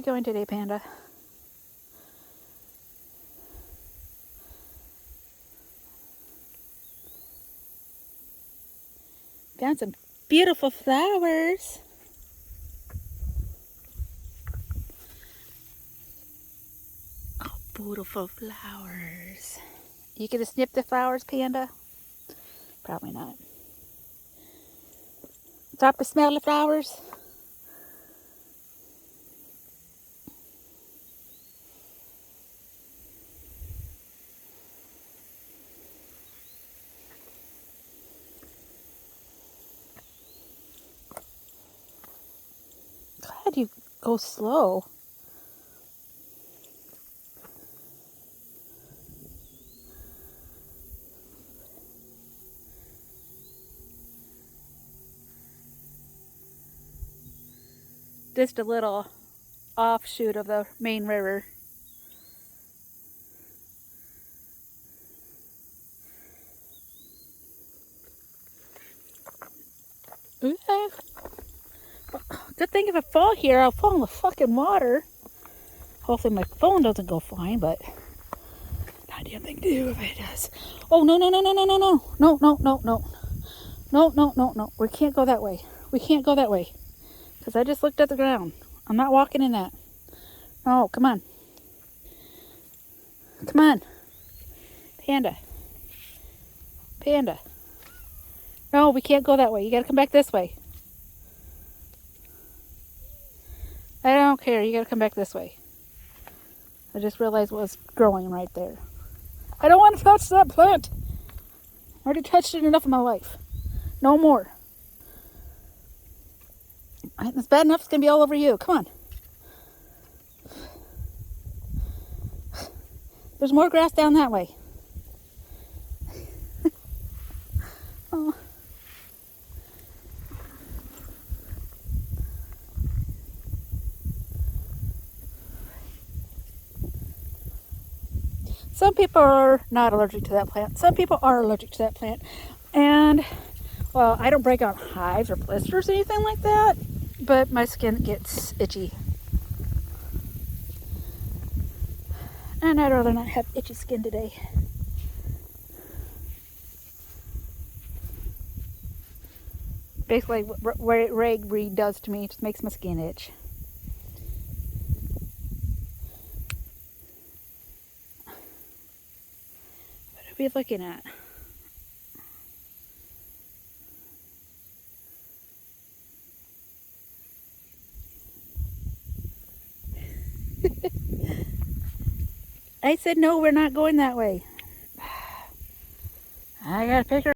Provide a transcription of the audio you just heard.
we going today, Panda? Found some beautiful flowers. Oh, beautiful flowers. You gonna snip the flowers, Panda? Probably not. Stop to smell the flowers. Glad you go slow. Just a little offshoot of the main river. Okay. Good thing if I fall here, I'll fall in the fucking water. Hopefully my phone doesn't go flying, but not a damn thing to do if it does. Oh, no, no, no, no, no, no, no. No, no, no, no. No, no, no, no. We can't go that way. We can't go that way. Because I just looked at the ground. I'm not walking in that. No, come on. Come on. Panda. Panda. No, we can't go that way. You gotta come back this way. I don't care. You gotta come back this way. I just realized what was growing right there. I don't want to touch that plant. I already touched it enough in my life. No more. It's bad enough it's going to be all over you. Come on. There's more grass down that way. Oh. Some people are not allergic to that plant. Some people are allergic to that plant. And, well, I don't break out hives or blisters or anything like that, but my skin gets itchy. And I'd rather not have itchy skin today. Basically, what ragweed does to me just makes my skin itch. What are we looking at? I said no, we're not going that way. I gotta pick her